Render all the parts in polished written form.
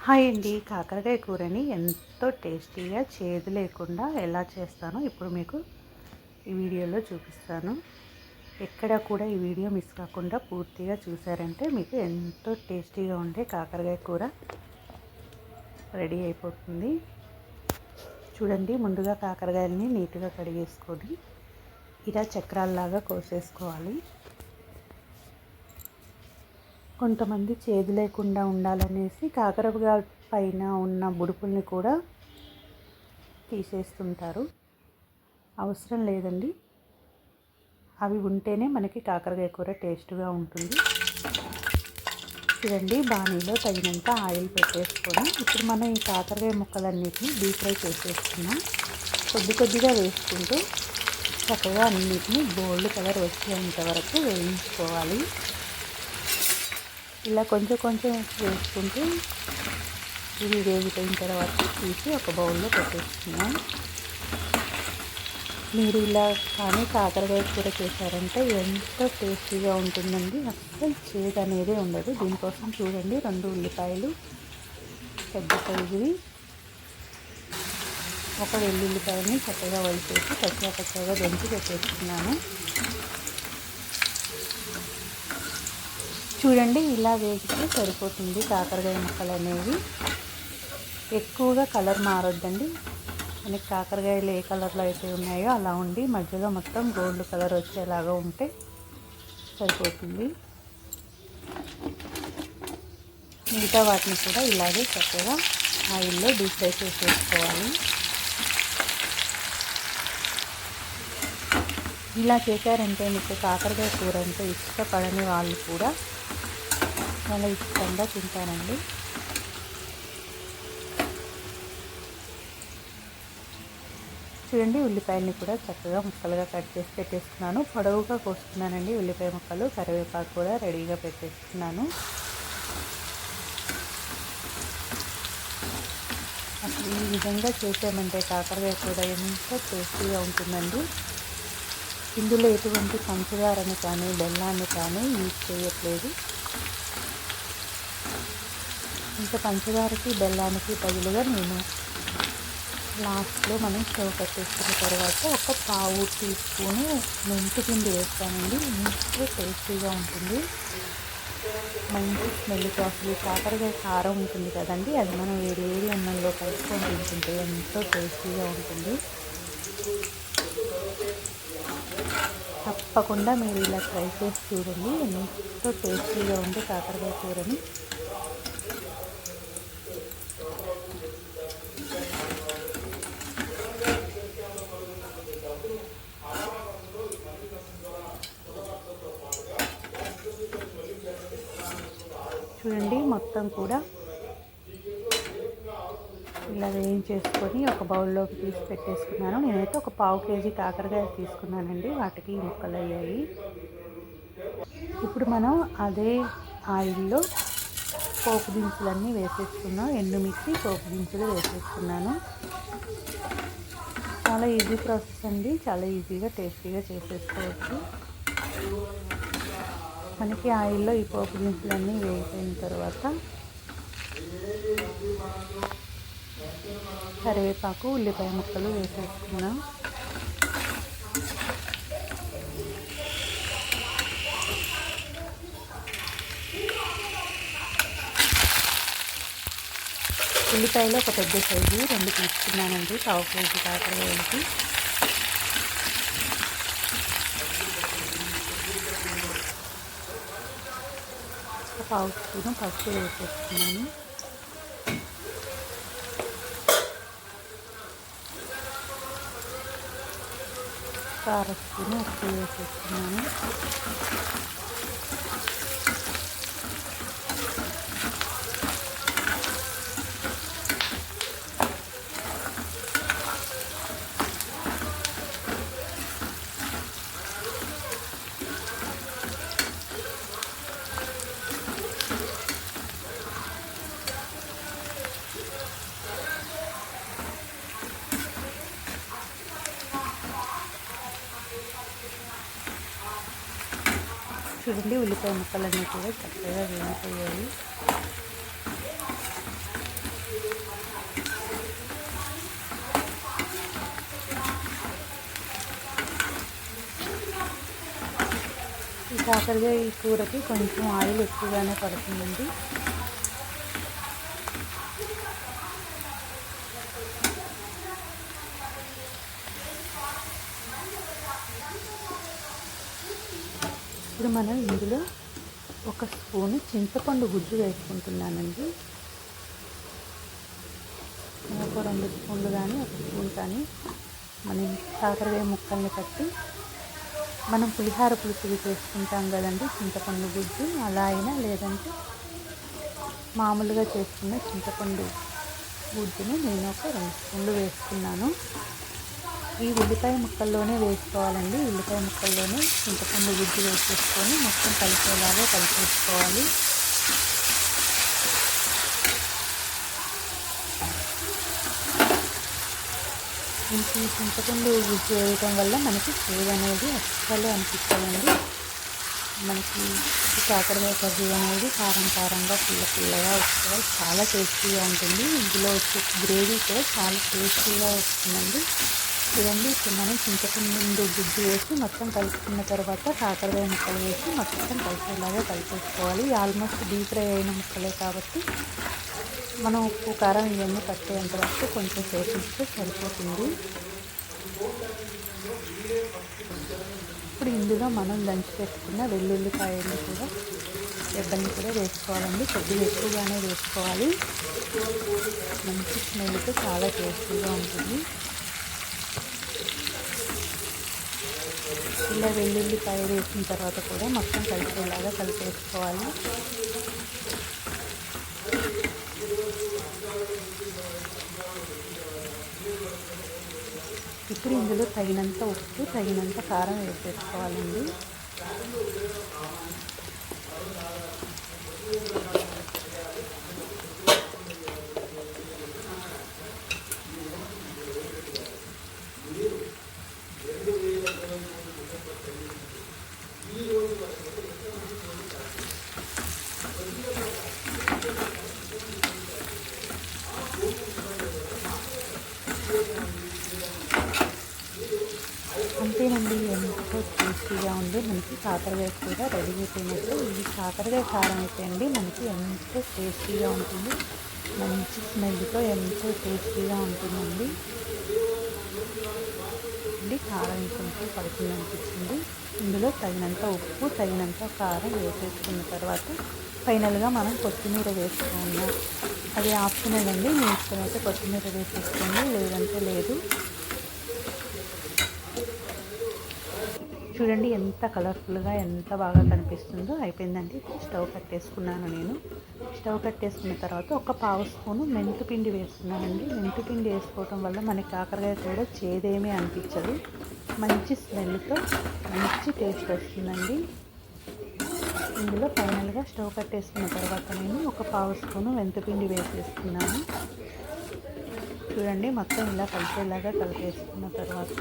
Hi అండి. కాకరకాయ కూరని ఎంతో టేస్టీగా చేదు లేకుండా ఎలా చేస్తానో ఇప్పుడు మీకు ఈ వీడియోలో చూపిస్తాను. ఎక్కడ కూడా ఈ వీడియో మిస్ కాకుండా పూర్తిగా చూసారంటే మీకు ఎంతో టేస్టీగా ఉండే కాకరకాయ కూర రెడీ అయిపోతుంది. చూడండి, ముందుగా కాకరకాయలని నీట్గా కడిగేసుకొని ఇలా చక్రాల్లాగా కోసేసుకోవాలి. కొంతమంది చేదు లేకుండా ఉండాలనేసి కాకరకాయ పైన ఉన్న బుడుపుల్ని కూడా తీసేస్తుంటారు. అవసరం లేదండి, అవి ఉంటేనే మనకి కాకరకాయ కూర టేస్ట్గా ఉంటుంది. చూడండి, బాణీలో తగినంత ఆయిల్ పెట్టేసుకొని ఇప్పుడు మనం ఈ కాకరకాయ ముక్కలన్నిటిని డీప్ ఫ్రై చేసేసుకున్నాం. కొద్దిగా వేసుకుంటూ చక్కగా అన్నిటిని గోల్డ్ కలర్ వచ్చేంత వరకు వేయించుకోవాలి. ఇలా కొంచెం వేసుకుంటూ ఇవి వేగిపోయిన తర్వాత తీసి ఒక బౌల్లో పెట్టేసుకున్నాం. మీరు ఇలా కానీ కాకరకాయ కూర చేశారంటే ఎంతో టేస్టీగా ఉంటుందండి. అస్సలు చేదు అనేది ఉండదు. దీనికోసం చూడండి, 2 ఉల్లిపాయలు పెద్ద సైజువి, ఒక వెల్లుల్లిపాయని చక్కగా వలిచేసి పచ్చగా దంచి పెట్టేసుకున్నాను. చూడండి, ఇలా వేగితే సరిపోతుంది. కాకరకాయ ముక్కలు అనేవి ఎక్కువగా కలర్ మారొద్దండి. మనకి కాకరకాయలు ఏ కలర్లో అయితే ఉన్నాయో అలా ఉండి మధ్యలో మొత్తం గోల్డ్ కలర్ వచ్చేలాగా ఉంటే సరిపోతుంది. మిగతా వాటిని కూడా ఇలాగే చక్కగా ఆయిల్లో డీప్ ఫ్రై చేసేసుకోవాలి. ఇలా చేశారంటే మీకు కాకరకాయ కూర అంటే ఇష్టపడని వాళ్ళు కూడా చాలా ఇష్టంగా తింటానండి. చూడండి, ఉల్లిపాయలని కూడా చక్కగా ముక్కలుగా కట్ చేసి పెట్టేస్తున్నాను. పొడవుగా కోసుకున్నానండి ఉల్లిపాయ ముక్కలు. కరివేపాకు కూడా రెడీగా పెట్టేస్తున్నాను. అసలు ఈ విధంగా చేసామంటే కాకరకాయ కూర ఎంతో టేస్టీగా ఉంటుందండి. ఇందులో ఎటువంటి పంచదారని కానీ బెల్లాన్ని కానీ యూజ్ చేయట్లేదు. ఇంకా పంచదారకి బెల్లానికి బదులుగా నేను లాస్ట్లో మనం స్టవ్ కట్టేసుకున్న తర్వాత ఒక పావు టీ స్పూను మెంతి పిండి వేస్తానండి. ఎంతో టేస్టీగా ఉంటుంది. మంచి స్మెల్కి అసలు కాకరకాయ కారం ఉంటుంది కదండి, అది మనం వేడి అన్నంలో కలుపుకొని తింటుంటే ఎంతో టేస్టీగా ఉంటుంది. తప్పకుండా మీరు ఇలా ట్రై చేసి చూడండి. ఎంతో టేస్టీగా ఉండే కాకరకాయ కూరని చూడండి, మొత్తం కూడా ఇలా వేయించేసుకొని ఒక బౌల్లోకి తీసి పెట్టేసుకున్నాను. నేనైతే ఒక పావు కేజీ కాకరకాయ తీసుకున్నానండి, వాటికి ముక్కలు అయ్యాయి. ఇప్పుడు మనం అదే ఆయిల్లో పోపు దినుసులన్నీ వేసేసుకున్నాం. ఎండుమిర్చి, పోపు దినుసులు వేసేసుకున్నాను. చాలా ఈజీ ప్రాసెస్ అండి, చాలా ఈజీగా టేస్టీగా చేసేసుకోవచ్చు. మనకి ఆయిల్లో ఈ పోపు దినుసులన్నీ వేగిపోయిన తర్వాత కరివేపాకు, ఉల్లిపాయ ముక్కలు వేసేసుకున్నాం. ఉల్లిపాయలు ఒక పెద్ద సైజు 2 తీసుకున్నానండి పావు కేజీ కాకరకాయలకి. పావు స్పూను పసుపు వేసేస్తున్నాను. అర స్పూను ఉప్పు వేసేస్తున్నాను. చూడండి, ఉల్లిపాయ ముక్కలన్నీ కూడా చక్కగా వేగిపోయాయి. కాకరకాయ కూరకి కొంచెం ఆయిల్ ఎక్కువగానే పడుతుందండి. ఇప్పుడు మనం ఇందులో ఒక స్పూను చింతపండు గుజ్జు వేసుకుంటున్నానండి. ఒక 2 స్పూన్లు కానీ 1 స్పూన్ కానీ మనం కాకరకాయ ముక్కల్ని కట్టి మనం పులిహార పులుసులు చేసుకుంటాం కదండి, చింతపండు గుజ్జు అలా అయినా, లేదంటే మామూలుగా చేసుకున్న చింతపండు గుజ్జుని నేను ఒక 2 స్పూన్లు వేసుకున్నాను. ఈ ఉల్లిపాయ ముక్కల్లోనే వేసుకోవాలండి. ఉల్లిపాయ ముక్కల్లోనే చింతపండు గుజ్జు వేసేసుకొని మొత్తం కలిసేలాగా కలిపేసుకోవాలి. ఇంటి చింతపండు గుజ్జు వేయడం వల్ల మనకి చేదు అనేది అస్సలు అనిపించదండి. మనకి ఈ కాకరకాయ కర్రీ అనేది కారంగా పుల్లగా వస్తుంది, చాలా టేస్టీగా ఉంటుంది. ఇందులో వచ్చే గ్రేవీ కూడా చాలా టేస్టీగా వస్తుందండి. చూడండి, ఇప్పుడు మనం చింతపండు గుజ్జు వేసి మొత్తం కలుపుకున్న తర్వాత కాకరకాయ ముక్కలు వేసి మొత్తం కలిసేలాగా కలిపేసుకోవాలి. ఆల్మోస్ట్ డీప్ ఫ్రై అయిన ముక్కలే కాబట్టి మనం ఉప్పు కారం ఇవన్నీ పట్టేంత వరకు కొంచెం సేపిస్తే సరిపోతుంది. ఇప్పుడు ఇందులో మనం దంచి పెట్టుకున్న వెల్లుల్లిపాయలు కూడా రెబ్బల్ని కూడా వేసుకోవాలండి. కొద్దిగా ఎక్కువగానే వేసుకోవాలి. మంచి స్మెల్తో చాలా టేస్టీగా ఉంటుంది. ఇలా వెల్లుల్లిపాయ వేసిన తర్వాత కూడా మొత్తం కలిసేలాగా కలిపేసుకోవాలి. ఇప్పుడు ఇందులో తగినంత ఉప్పు, తగినంత కారం వేసేసుకోవాలండి. అంతేనండి, ఎంతో టేస్టీగా ఉండి మనకి కాకరకాయ కూర రెడీ అయిపోయినట్టు. ఇది కాకరకాయ కారం అయితే అండి మనకి ఎంతో టేస్టీగా ఉంటుంది. మంచి స్మెల్తో ఎంతో టేస్టీగా ఉంటుందండి. కారం కొంచెం పడుతుంది అనిపించింది. ఇందులో తగినంత ఉప్పు, తగినంత కారం వేసేసుకున్న తర్వాత ఫైనల్గా మనం కొత్తిమీర వేసుకున్నాం. అది ఆప్షనల్ అండి, మీ ఇష్టమైతే కొత్తిమీర వేసేసుకోండి, లేదంటే లేదు. చూడండి ఎంత కలర్ఫుల్గా ఎంత బాగా కనిపిస్తుందో. అయిపోయిందండి. స్టవ్ కట్టేసుకున్నాను. నేను స్టవ్ కట్టేసుకున్న తర్వాత ఒక 1/2 స్పూను మెంతిపిండి వేసుకున్నానండి. మెంతిపిండి వేసుకోవటం వల్ల మనకి కాకరకాయ కూడా చేదేమీ అనిపించదు. మంచి స్మెల్తో మంచి టేస్ట్ వస్తుందండి. ఇందులో ఫైనల్గా స్టవ్ కట్టేసుకున్న తర్వాత నేను ఒక 1/2 స్పూను మెంతిపిండి వేసేసుకున్నాను. చూడండి, మొత్తం ఇలా కలిసేలాగా కలిపేసుకున్న తర్వాత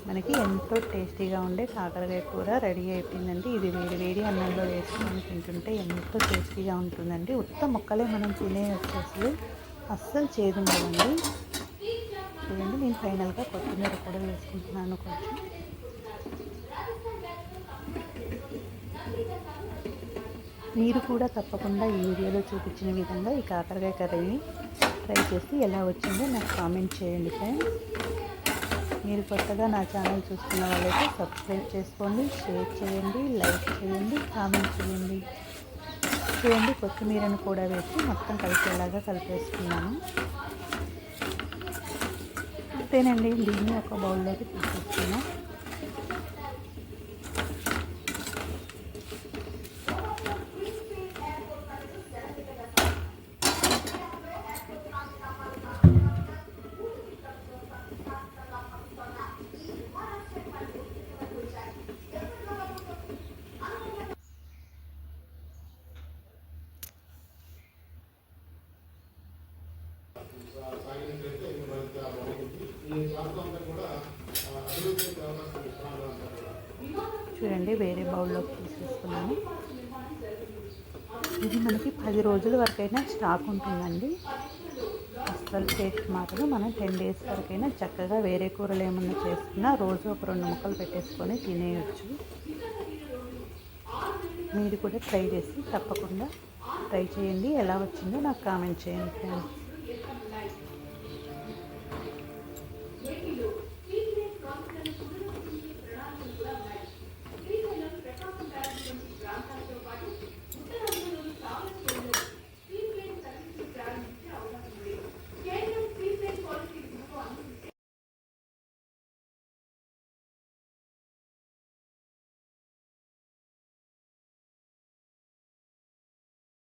మనకి ఎంతో టేస్టీగా ఉండే కాకరకాయ కూర రెడీ అయిపోయిందండి. ఇది వేడి అన్నంలో వేసుకొని తింటుంటే ఎంతో టేస్టీగా ఉంటుందండి. ఉత్త ముక్కలే మనం తినేసి అస్సలు చేదు ఉండదండి. చూడండి, నేను ఫైనల్గా కొత్తిమీర కూడా వేసుకుంటున్నాను కొంచెం. మీరు కూడా తప్పకుండా ఈ వీడియోలో చూపించిన విధంగా ఈ కాకరకాయ కర్రీని ట్రై చేసి ఎలా వచ్చిందో నాకు కామెంట్ చేయండి ఫ్రెండ్స్. మీరు కొత్తగా నా ఛానల్ చూస్తున్న వాళ్ళైతే సబ్స్క్రైబ్ చేసుకోండి, షేర్ చేయండి, లైక్ చేయండి, కామెంట్ చేయండి. చూడండి, కొత్తిమీరను కూడా వేసి మొత్తం కలిసేలాగా కలిపేసుకున్నాను. అంతేనండి, దీన్ని ఒక బౌల్లోకి తీసేసుకున్నాం. చూడండి, వేరే బౌల్లోకి తీసేసుకున్నాను. ఇది మనకి 10 రోజుల వరకైనా స్టాక్ ఉంటుందండి. అస్సలు టేస్ట్ మాత్రం మనం 10 డేస్ వరకైనా చక్కగా వేరే కూరలు ఏమన్నా చేసుకున్నా రోజు ఒక 2 ముక్కలు పెట్టేసుకొని తినేయచ్చు. మీరు కూడా ట్రై చేసి తప్పకుండా ట్రై చేయండి. ఎలా వచ్చిందో నాకు కామెంట్ చేయండి ఫ్రెండ్స్.